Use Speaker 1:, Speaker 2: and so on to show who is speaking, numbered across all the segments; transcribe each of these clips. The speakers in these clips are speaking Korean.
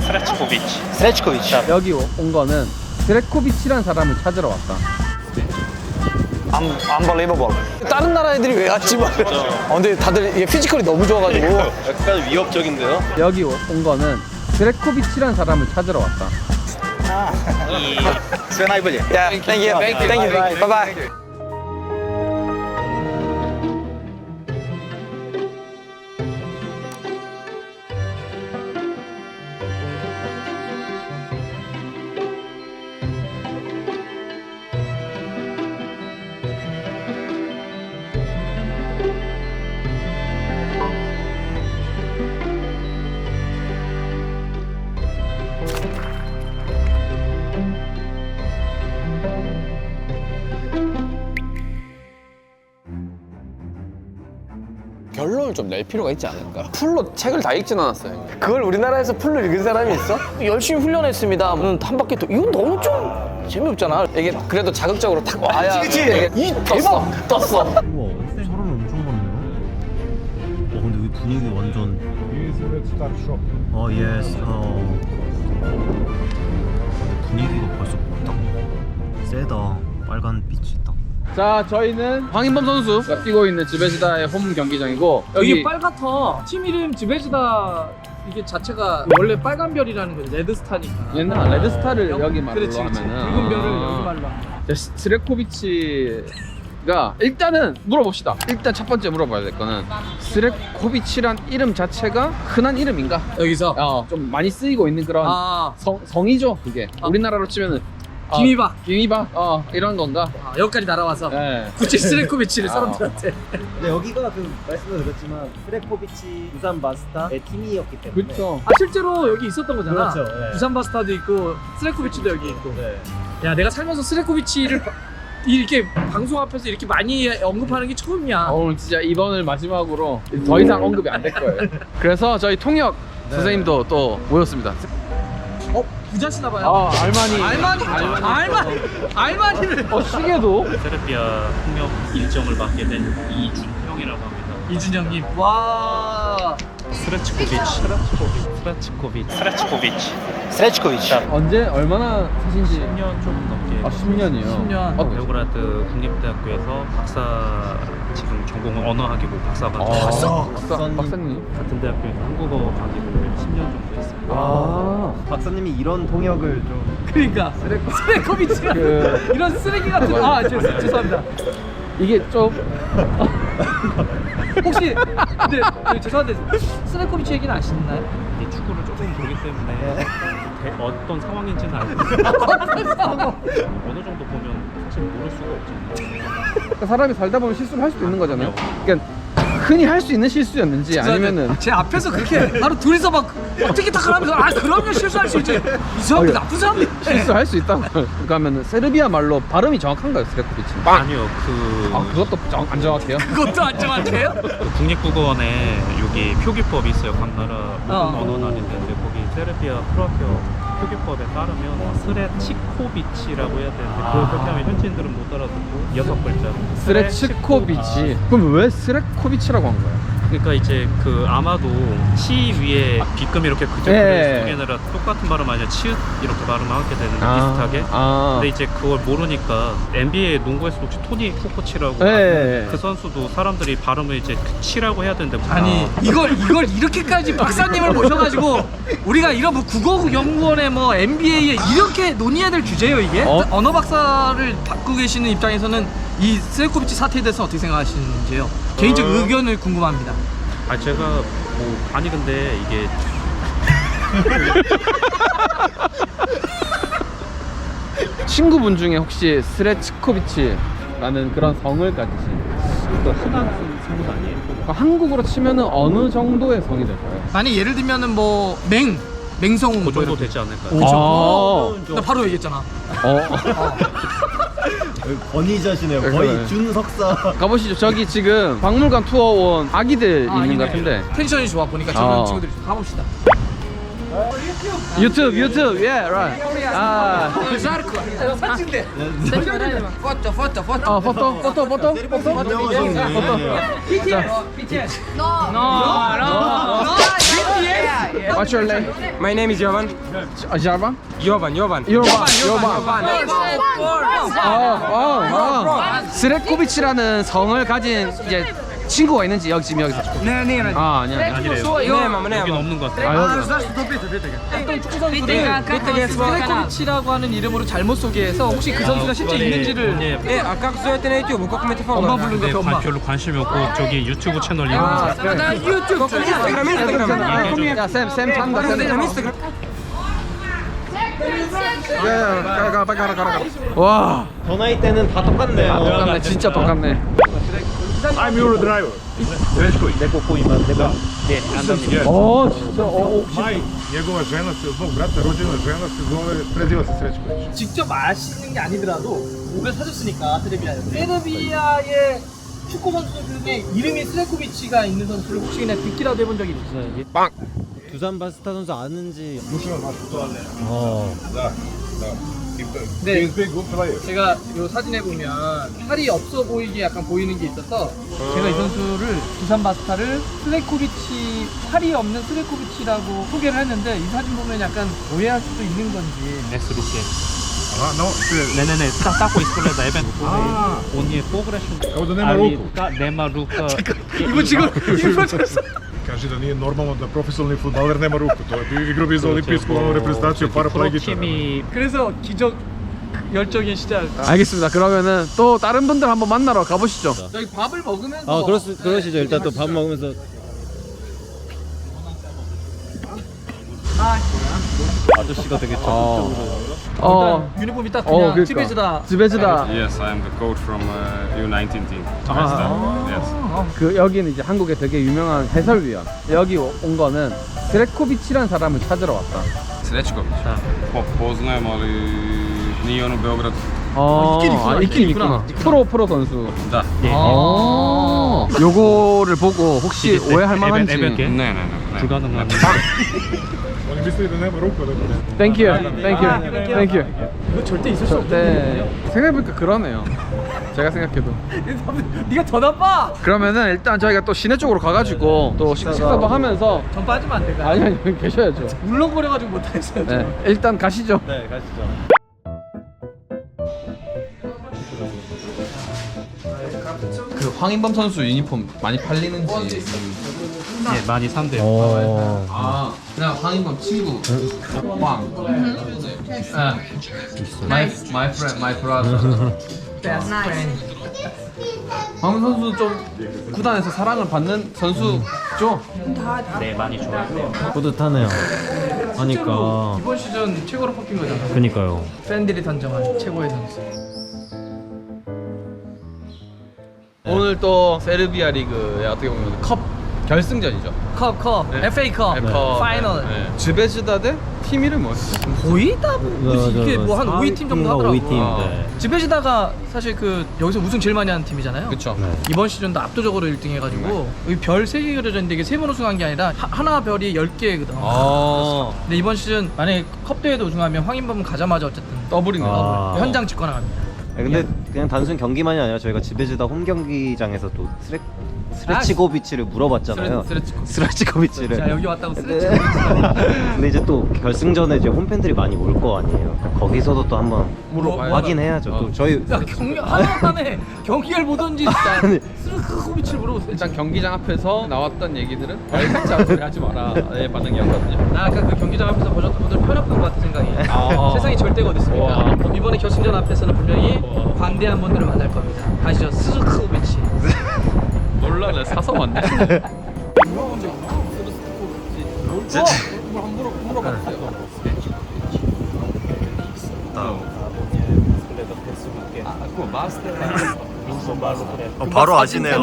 Speaker 1: 스레츠코비치.
Speaker 2: 스레츠코비치.
Speaker 3: 여기 온 거는 스레코비치란 사람을 찾으러 왔다.
Speaker 2: Unbelievable. 다른 나라 애들이 왜 왔지 말이야. 근데 다들 이게 피지컬이 너무 좋아가지고.
Speaker 1: 약간 위협적인데요?
Speaker 3: 여기 온 거는 스레코비치란 사람을 찾으러 왔다.
Speaker 1: 스웨나이블리.
Speaker 2: Yeah, thank you. Thank you. Bye bye.
Speaker 4: 결론을 좀 낼 필요가 있지 않을까? 풀로 책을 다 읽진 않았어요.
Speaker 2: 그걸 우리나라에서 풀로 읽은 사람이 있어? 열심히 훈련했습니다. 한 바퀴 더. 이건 너무 좀 재미없잖아.
Speaker 4: 이게 그래도 자극적으로 탁 와야
Speaker 2: 그치?
Speaker 4: 이게
Speaker 2: 이
Speaker 4: 떴어.
Speaker 2: 떴어.
Speaker 5: 우와, 사람 엄청 많네요. 근데 여기 분위기 완전. 예스. 분위기가 벌써 딱 세다. 빨간 빛이 딱.
Speaker 3: 자, 저희는 황인범 선수가 뛰고 있는 즈베즈다의 홈 경기장이고
Speaker 6: 여기 빨갛다. 팀 이름 즈베즈다 이게 자체가 원래 빨간 별이라는 거지. 레드스타니까.
Speaker 3: 옛날 레드스타를 여기 말로
Speaker 6: 그렇지, 그렇지.
Speaker 3: 하면은
Speaker 6: 붉은 별을 여기 말로 하면.
Speaker 3: 스레코비치가 일단은 물어봅시다. 일단 첫 번째 물어봐야 될 거는 스레코비치란 이름 자체가 흔한 이름인가?
Speaker 6: 여기서
Speaker 3: 좀 많이 쓰이고 있는 그런 성이죠, 그게. 우리나라로 치면은
Speaker 6: 김이바.
Speaker 3: 김이바 이런 건가?
Speaker 6: 여기까지 날아와서
Speaker 3: 네.
Speaker 6: 구찌 스레코비치를 사람들한테.
Speaker 5: 근데 여기가 그 말씀을 드렸지만 스레코비치 부산 마스타의 팀이었기 때문에.
Speaker 3: 그렇죠.
Speaker 6: 실제로 여기 있었던 거잖아.
Speaker 5: 그렇죠. 네.
Speaker 6: 부산 바스타도 있고 스레코비치도 여기 있고.
Speaker 5: 네.
Speaker 6: 야, 내가 살면서 스레코비치를 이렇게 방송 앞에서 이렇게 많이 언급하는 게 처음이야.
Speaker 3: 오늘 진짜 이번을 마지막으로 더 이상 언급이 안 될 거예요. 그래서 저희 통역 선생님도 또 모였습니다.
Speaker 6: 부자시나 봐요. 알마니를.
Speaker 3: 시계도
Speaker 1: 세르비아 통역 일정을 맡게 된 이준형이라고 합니다.
Speaker 6: 이준영님. 와.
Speaker 2: 스레츠코비치.
Speaker 3: 언제 얼마나 사신지
Speaker 1: 10년 좀 넘게.
Speaker 3: 10년이요.
Speaker 6: 10년.
Speaker 1: 베오그라드 국립대학교에서 박사 지금 전공은 언어학이고 박사가
Speaker 3: 박사님.
Speaker 1: 같은 대학교에서 한국어 강의를 10년 정도 했습니다.
Speaker 5: 박사님이 이런 통역을 좀.
Speaker 6: 그러니까 스레코비치가 이런 쓰레기 같은. 죄송합니다.
Speaker 3: 이게 좀
Speaker 6: 혹시 근데 죄송한데 스레코비치 얘기는 아시나요?
Speaker 1: 이 축구를 조금 보기 때문에 어떤 상황인지는 알고 있어요. 어느 정도 보면 사실 모를 수가 없잖아요.
Speaker 3: 사람이 살다 보면 실수를 할 수도 있는 거잖아요. 그러니까 흔히 할 수 있는 실수였는지 아니면은
Speaker 6: 제 앞에서 그렇게 바로 둘이서 막 어떻게 딱 하면서 그러면 실수할 수 있지. 이 사람들 나쁜 사람들.
Speaker 3: 실수할 수 있다고. 그러면 세르비아 말로 발음이 정확한가요, 스레코비치?
Speaker 1: 아니요,
Speaker 3: 그것도 안 정확해요.
Speaker 6: 그것도 안 정확해요?
Speaker 1: 그 국립국어원에 여기 표기법이 있어요. 각 나라 모든 언어 나는데 거기 세르비아, 크로아티아 표기법에 따르면 스레치코비치라고 해야 되는데 그렇게 하면 현지인들은 못 알아듣고 6글자
Speaker 3: 스레치코비치. 그럼 왜 스레코비치라고 한 거예요?
Speaker 1: 그러니까 이제 그 아마도 치 위에 빗금 이렇게 그대로 속에느라 똑같은 발음 아니라 치읓 이렇게 발음을 하게 되는 비슷하게. 근데 이제 그걸 모르니까 NBA 농구에서도 혹시 토니 쿠코치라고 그 선수도 사람들이 발음을 이제 치라고 해야 되는데
Speaker 6: 아니 이걸 이렇게까지 박사님을 모셔가지고 우리가 이런 뭐 국어연구원에 뭐 NBA에 이렇게 논의해야 될 주제예요 이게? 언어 박사를 받고 계시는 입장에서는 이 스레코비치 사태에 대해서 어떻게 생각하시는지요? 개인적 의견을 궁금합니다.
Speaker 1: 제가 뭐 아니 근데 이게
Speaker 3: 친구분 중에 혹시 스레치코비치라는 그런 성을 가지신
Speaker 1: 흔한 성은 아니에요.
Speaker 3: 한국으로 치면은 어느 정도의 성이 될까요?
Speaker 6: 아니 예를 들면은 뭐 맹성웅
Speaker 1: 그 정도
Speaker 6: 이렇게.
Speaker 1: 되지 않을까요?
Speaker 6: 그렇죠. 나 바로 얘기했잖아.
Speaker 5: 권위자시네요. 거의 준석사.
Speaker 3: 가보시죠. 저기 지금 박물관 투어 온 아기들 있는 것 같은데.
Speaker 6: 텐션이 좋아 보니까 저런 친구들이 좀 가봅시다.
Speaker 3: 유튜브, yeah, right.
Speaker 6: 사진대. 포토.
Speaker 3: 포토.
Speaker 6: BTS. No. BTS.
Speaker 3: What's your name?
Speaker 7: My name is Jovan.
Speaker 3: Jarvan?
Speaker 7: Jovan.
Speaker 3: 요반. 스레코비치라는 성을 가진 이제 친구가 있는지 여기 지금 여기서.
Speaker 7: 네.
Speaker 3: 아 아니야.
Speaker 1: 아니래요. 여긴 없는 것 같아요.
Speaker 6: 어떤 축구 선수들은 스트레코비치라고 하는 이름으로 잘못 소개해서 혹시 그 선수가 실제 있는지를
Speaker 7: É, a как все это найти? Как me te
Speaker 6: 엄마
Speaker 7: falou?
Speaker 6: 부른 것 같아. 엄마.
Speaker 1: 별로 관심이 없고 저기 유튜브 채널 이름
Speaker 3: 야, 쌤 찬다. 쌤. 와,
Speaker 5: 더 나이 때는 다 똑같네요.
Speaker 3: 똑같네. 진짜 똑같네.
Speaker 8: I'm your driver.
Speaker 5: 내거 보이면 내가
Speaker 3: 오, 진짜.
Speaker 8: Njegova žena se, zbog brata rođena žena se zove, preziva se Srećković.
Speaker 6: 직접 마시는 게 아니더라도 목을 사줬으니까 세르비아에. 세르비아의 축구 선수 중에 이름이 스레코비치가 있는 선수를 혹시 그냥 듣기라도 해본 적이 있어요?
Speaker 5: 두산 바스타 선수 아는지.
Speaker 6: 네.
Speaker 8: He's big good player.
Speaker 6: 제가 이 사진에 보면 팔이 없어 보이게 약간 보이는 게 있어서 제가 이 선수를 두산 바스타를 스레코비치 팔이 없는 스레코비치라고 소개를 했는데 이 사진 보면 약간 오해할 수도 있는 건지.
Speaker 1: Nesruke.
Speaker 8: A, no,
Speaker 1: 네네네. tako ispred da eben. On je pogrešan.
Speaker 8: kao da nema ruku.
Speaker 1: Nema ruka.
Speaker 6: 이거 지금 이거 쳤어.
Speaker 8: Kaže da nije normalno da profesionalni fudbaler nema ruku. To je igrao bi za olimpijsku reprezentaciju paraplegičara.
Speaker 6: 그래서 기적 열정의 시작.
Speaker 3: 알겠습니다. 그러면은 또 다른 분들 한번 만나러 가보시죠.
Speaker 6: 저희 밥을 먹으면서
Speaker 5: 그러시죠. 일단 또 밥 먹으면서. 아저씨가 되게 적극적으로.
Speaker 6: 유니폼이 딱 그냥
Speaker 3: 그러니까.
Speaker 6: 집에지다.
Speaker 3: 집에지다.
Speaker 9: Yes, I am the coach from U19 team. Yes.
Speaker 3: 그 여기는 이제 한국에 되게 유명한 해설위원. 여기 온 거는 스레코비치라는 사람을 찾으러 왔다.
Speaker 9: Srećković. Poznajem, ali nije on u Beogradu.
Speaker 3: 있긴 있구나. 프로 선수.
Speaker 9: Da.
Speaker 3: 요거를 보고 혹시 오해할 만한지.
Speaker 9: Ne.
Speaker 1: 불가능한.
Speaker 8: Oni misli da nema ruku.
Speaker 3: Thank you.
Speaker 6: 이거 절대 있을 수 없어.
Speaker 3: 네. 생각해보니까 그러네요. 제가 생각해도.
Speaker 6: 네가 더 나빠.
Speaker 3: 그러면은 일단 저희가 또 시내 쪽으로 가가지고 또 식사도 하면서.
Speaker 6: 전 빠지면 안 될까요?
Speaker 3: 아니 계셔야죠.
Speaker 6: 울렁거려가지고 못하겠어요.
Speaker 3: 네. 일단 가시죠.
Speaker 5: 네, 가시죠.
Speaker 3: 그 황인범 선수 유니폼 많이 팔리는지.
Speaker 1: 네, 많이 산대요.
Speaker 3: 아, 그냥 황인범 친구. 황. My friend, my brother.
Speaker 6: Best friend.
Speaker 3: 황 선수 좀 구단에서 사랑을 받는 선수죠?
Speaker 1: 네, 많이 좋아요.
Speaker 5: 뿌듯하네요. 하니까.
Speaker 6: 이번 시즌 최고로 뽑힌 거잖아.
Speaker 5: 그니까요.
Speaker 6: 팬들이 선정한 최고의 선수.
Speaker 3: 오늘 또 세르비아 리그에 어떻게 보면 컵 결승전이죠.
Speaker 6: 컵.
Speaker 3: 네.
Speaker 6: FA컵. 파이널.
Speaker 3: 네. 즈베즈다 대 팀 이름 뭐였어?
Speaker 6: 거의 다 이게 뭐 한 5위 팀 정도 하더라고.
Speaker 5: 5위 팀. 네.
Speaker 6: 지베지다가 사실 그 여기서 우승 제일 많이 하는 팀이잖아요.
Speaker 3: 그쵸.
Speaker 6: 이번 시즌도 압도적으로 1등 해가지고 여기 별 3개 그려져 있는데 이게 3번 우승한 게 아니라 하나 별이 10개거든. 근데 이번 시즌 만약에 컵 대회도 우승하면 황인범은 가자마자 어쨌든
Speaker 3: 더블이네.
Speaker 6: 현장 직관합니다.
Speaker 10: 근데 그냥 단순 경기만이 아니라 저희가 지베즈다 홈 경기장에서 또 스레치고비치를 물어봤잖아요. 스레치고비치를.
Speaker 6: 자 여기 왔다고
Speaker 10: 네. 근데 이제 또 결승전에 이제 홈팬들이 많이 올 거 아니에요. 거기서도 또 한번
Speaker 3: 물어봐요.
Speaker 10: 확인해야죠. 또 저희
Speaker 6: 야 경기 하나만에 경기를 보던지 스르코비치를 물어보세요.
Speaker 3: 일단 경기장 앞에서 나왔던 얘기들은 말같지 소리 하지 마라. 의 반응이었거든요.
Speaker 6: 나 아까 그 경기장 앞에서 보셨던 분들 편협한 것 같은 생각이. 세상에 절대가 어디 있습니까? 이번에 결승전 앞에서는 분명히 관대한 분들을 만날 겁니다. 아시죠? 스르코비치.
Speaker 3: 몰라, 나 사서 왔네.
Speaker 10: 바로 아시네요.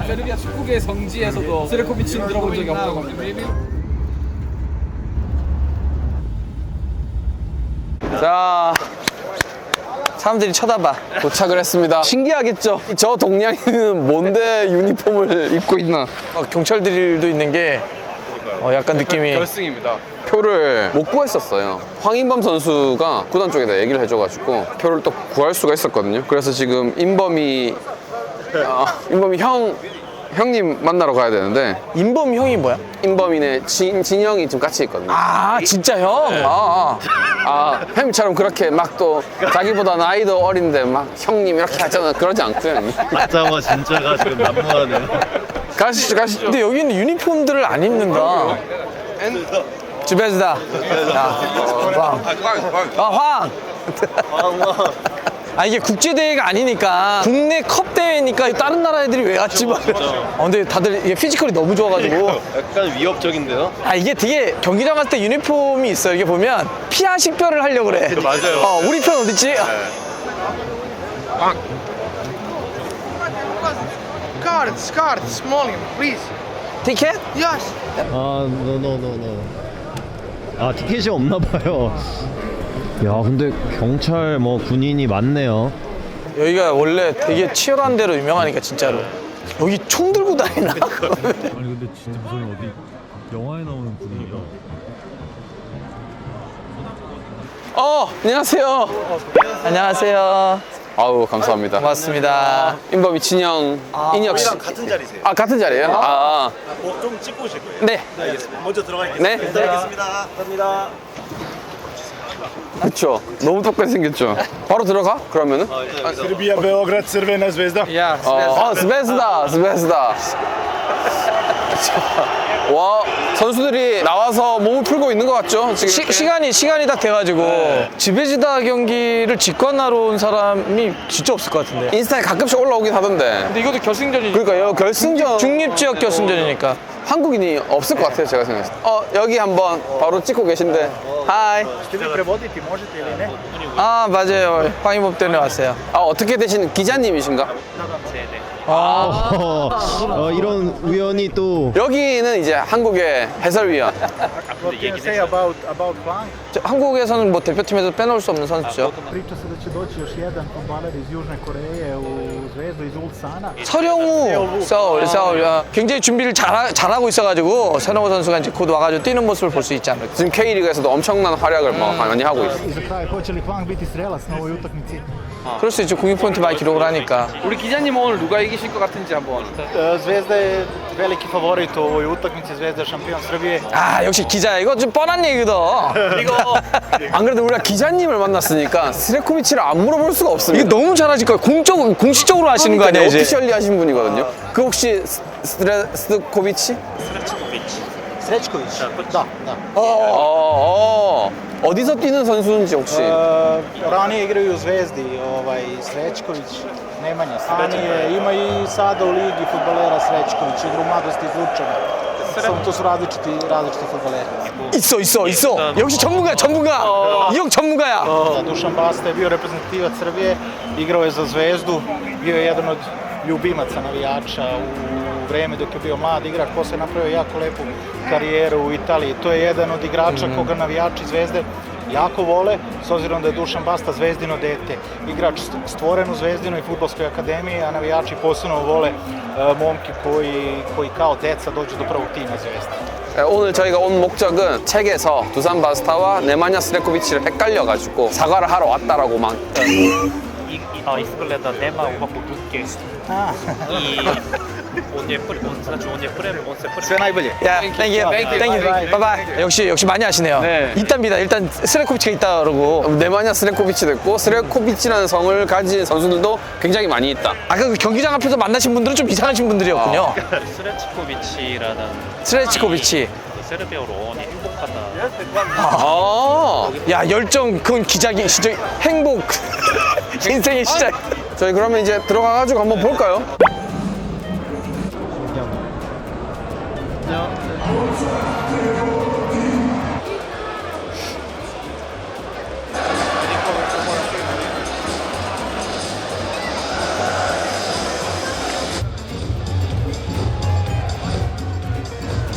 Speaker 3: 세르비아 축구계 성지에서도 스레코비치는 들어본 적이 없다고 합니다.
Speaker 2: 자, 사람들이 쳐다봐. 도착을 했습니다. 신기하겠죠? 저 동양인은 뭔데 유니폼을 입고 있나? 경찰들도 있는 게 약간 느낌이
Speaker 3: 결승입니다.
Speaker 4: 표를 못 구했었어요. 황인범 선수가 구단 쪽에다 얘기를 해줘가지고 표를 또 구할 수가 있었거든요. 그래서 지금 인범이 형님 만나러 가야 되는데,
Speaker 2: 인범 형이 뭐야?
Speaker 4: 인범이네 진영이 지금 같이 있거든요.
Speaker 2: 아 진짜 형?
Speaker 4: 형님처럼 그렇게 막 또 자기보다 나이도 어린데 막 형님 이렇게 하잖아. 그러지 않고요. 형님.
Speaker 10: 가짜와 진짜가 지금 난무하네요.
Speaker 4: 가시죠.
Speaker 2: 근데 여기는 유니폼들을 안 입는다. 주베즈다. 황. 아 이게 국제 대회가 아니니까 국내 컵 대회니까 다른 나라 애들이 왜 왔지? 근데 다들 이게 피지컬이 너무 좋아가지고
Speaker 10: 약간 위협적인데요?
Speaker 2: 아 이게 되게 경기장 갈 때 유니폼이 있어. 이게 보면 피아 식별을 하려고 그래.
Speaker 10: 맞아요.
Speaker 2: 우리 편 어딨지?
Speaker 11: Cards, Smalling, please.
Speaker 2: 티켓?
Speaker 11: Yes.
Speaker 10: no. 아 티켓이 없나 봐요. 야 근데 경찰 뭐 군인이 많네요.
Speaker 2: 여기가 원래 되게 치열한 데로 유명하니까 진짜로. 여기 총 들고 다니나?
Speaker 8: 아니 근데 진짜 무슨 어디 영화에 나오는 분위기야.
Speaker 4: 안녕하세요.
Speaker 2: 안녕하세요.
Speaker 4: 아우 감사합니다.
Speaker 2: 고맙습니다.
Speaker 4: 인범이 진영, 인혁 씨.
Speaker 11: 같은 자리세요.
Speaker 4: 같은 자리예요?
Speaker 11: 좀 찍고 오실 거예요.
Speaker 4: 네.
Speaker 11: 네, 알겠습니다. 먼저 들어가겠습니다.
Speaker 4: 네.
Speaker 11: 알겠습니다. 감사합니다.
Speaker 4: 그쵸. 너무 똑같이 생겼죠. 바로 들어가? 그러면은?
Speaker 8: Srbija, Beograd, Crvena zvezda.
Speaker 4: 스베스다. 와, 선수들이 나와서 몸을 풀고 있는 것 같죠? 지금
Speaker 2: 시간이 딱 돼가지고 지베지다 경기를 직관하러 온 사람이 진짜 없을 것 같은데.
Speaker 4: 인스타에 가끔씩 올라오긴 하던데.
Speaker 2: 근데 이것도 결승전이니까.
Speaker 4: 그러니까요, 결승전.
Speaker 2: 중립지역 결승전이니까.
Speaker 4: 한국인이 없을 것 같아요, 제가 생각했을 때. 여기 한번 바로 찍고 계신데. 하이.
Speaker 11: prevoditi, možete ili ne?
Speaker 2: 맞아요. 황희범 때문에 왔어요.
Speaker 4: 어떻게 되신 기자님이신가?
Speaker 10: 이런 우연이 또
Speaker 4: 여기는 이제 한국의 해설위원.
Speaker 11: What can you say about Hwang?
Speaker 2: 한국에서는 뭐 대표팀에서 빼놓을 수 없는 선수죠.
Speaker 11: Priča se da će doći još jedan fudbaler iz Južne Koreje u Zvezdu iz Ulsana.
Speaker 2: 서령우 서울 굉장히 준비를 잘하고 있어가지고 서령우 선수가 이제 곧 와가지고 뛰는 모습을 볼 수 있지 않을까.
Speaker 4: 지금 K리그에서도 엄청난 활약을 많이 하고 있어요.
Speaker 11: I za kraj, hoće li Hwang biti strelac na ovoj utakmici?
Speaker 2: 그럴 수 있죠. 공격 포인트 많이 기록을 하니까.
Speaker 3: 우리 기자님은 오늘 누가 이기실 것 같은지 한번.
Speaker 11: Zvezda je veliki favorit u ovoj utakmici. Zvezda je šampion Srbije.
Speaker 2: 역시 기자. 이거 좀 뻔한 얘기거든.
Speaker 4: 안 그래도 우리가 기자님을 만났으니까 스레코비치를 안 물어볼 수가 없습니다.
Speaker 2: 이게 너무 잘하실 거예요. 공식적으로 하시는 거 아니야 이제?
Speaker 4: 오피셜리 하신 분이거든요. 그 혹시 스레코비치?
Speaker 11: Srećković. Da.
Speaker 4: 어디서 뛰는 선수인지 혹시?
Speaker 11: Ranije igraju u Zvezdi, Srećković, Nemanja. Ranije ima i sada u ligi fudbalera Srećković, igra u mladosti iz Lučana. Samo to su različiti fudbaleri.
Speaker 2: 있어. 역시 전문가. 이 형 전문가야.
Speaker 11: Dušan Basta je bio reprezentativac Srbije, igrao je za Zvezdu, bio je jedan od ljubimaca navijača u vreme dok je bio mlad igrač, posle je napravio jako lepu karijeru u Italiji. To je jedan od igrača koga navijači Zvezde jako vole, s obzirom da je Dušan Basta Zvezdino dete. Igrač stvoren u Zvezdinoj fudbalskoj akademiji, a navijači posebno vole momke koji kao deca dođu do prvog tima Zvezde.
Speaker 4: 오늘 저희가 온 목적은 책에서 두산 바스타와 네마냐 스레코비치를 헷갈려가지고 사과를 하러 왔다라고 막.
Speaker 1: Izgleda nema ovako duge i on je
Speaker 11: Sve najbolje.
Speaker 2: 땡큐. 바이바이. 역시 많이 아시네요.
Speaker 4: 네.
Speaker 2: 일단 스레코비치가 있다 그러고.
Speaker 4: 네마냐 스레코비치도 있고 스레코비치라는 성을 가진 선수들도 굉장히 많이 있다.
Speaker 2: 아까 그 경기장 앞에서 만나신 분들은 좀 이상하신 분들이었군요. 스레치코비치.
Speaker 1: 세르비아로 어원이 행복하다.
Speaker 2: 야 열정 그건 기자기 시작 행복 인생의 시작.
Speaker 4: 저희 그러면 이제 들어가가지고 한번 볼까요?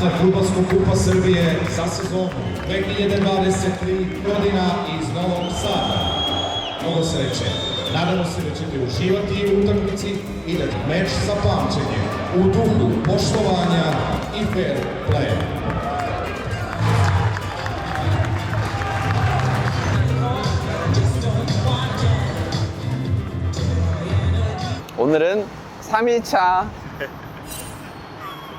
Speaker 12: Za Fudbalsku kupa Srbije za sezonu 2023 godina iz Novog Sada. Mnogo sreće. Nadamo se da ćete uživati u utakmici i da meč za pamćenje u duhu poštovanja i fair playa.
Speaker 4: 오늘은 3일차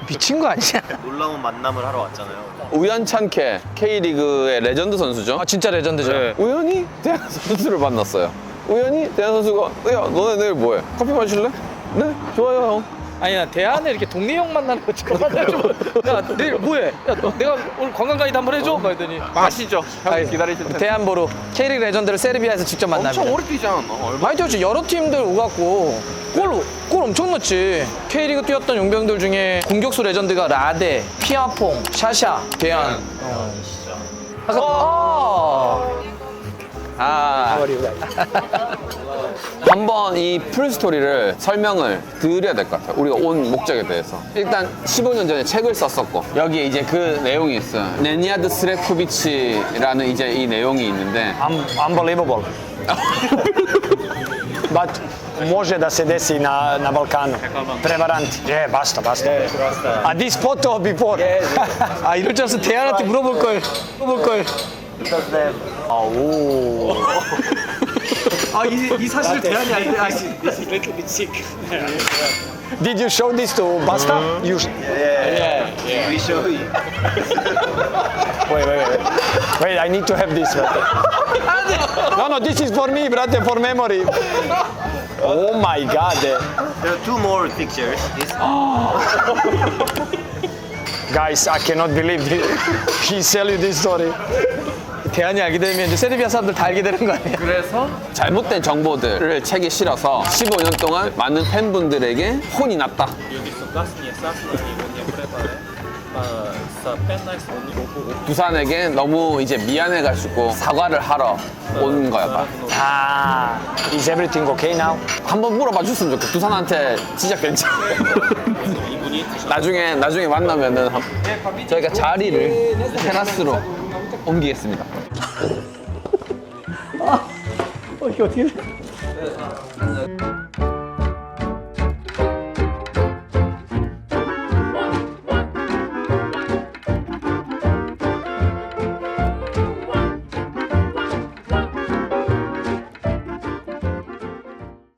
Speaker 2: 미친 거 아니야?
Speaker 10: 놀라운 만남을 하러 왔잖아요.
Speaker 4: 우연찮게 K리그의 레전드 선수죠.
Speaker 2: 아 진짜 레전드죠.
Speaker 4: 네. 우연히 대한 선수를 만났어요. 우연히 대한 선수가 야 너네 내일 뭐해? 커피 마실래? 네 좋아요 형.
Speaker 2: 아니 나 대안에 이렇게 동네 형 만나는 거 지금 야 내일 뭐해? 야 내가 오늘 관광 가이드 한번 해줘? 그랬더니
Speaker 4: 마시죠. 형 기다리실 텐데.
Speaker 2: 대안 보러 K리그 레전드를 세르비아에서 직접 만납니다.
Speaker 4: 엄청 오래 뛰지 않았나? 얼마?
Speaker 2: 많이 뛰었지. 여러 팀들 오갔고 골 엄청 넣었지. K리그 뛰었던 용병들 중에 공격수 레전드가 라데, 피아퐁, 샤샤, 대안.
Speaker 4: 한번 이 풀스토리를 설명을 드려야 될 것 같아요. 우리가 온 목적에 대해서. 일단 15년 전에 책을 썼었고 여기에 이제 그 내용이 있어요. 네니아드 스레코비치라는 이제 이 내용이 있는데
Speaker 5: Unbelievable. But može da se desi na Balkanu. Prevaranti. Basta. A this photo before.
Speaker 2: 아 이럴 줄 알았어. 대안한테 물어볼 걸.
Speaker 6: 이 사실을 대안이 아닌데.
Speaker 5: Did you show this to Basta? You...
Speaker 10: Yeah. We show you.
Speaker 5: Wait, I need to have this. No, this is for me, brother, for memory. Oh my God.
Speaker 10: There are 2 more pictures.
Speaker 5: Guys, I cannot believe he tell you this story.
Speaker 2: 대안이 알게 되면 이제 세르비아 사람들 다 알게 되는 거 아니야?
Speaker 6: 그래서
Speaker 4: 잘못된 정보들을 책에 실어서 15년 동안 많은 팬분들에게 혼이 났다. 두산에게 너무 이제 미안해가지고 사과를 하러 온 거야.
Speaker 5: Is everything okay now?
Speaker 4: 한번 물어봐 줬으면 좋겠어. 두산한테 진짜 괜찮아. 나중에 만나면은 저희가 자리를 테라스로 옮기겠습니다.
Speaker 2: 이게 어떻게 돼?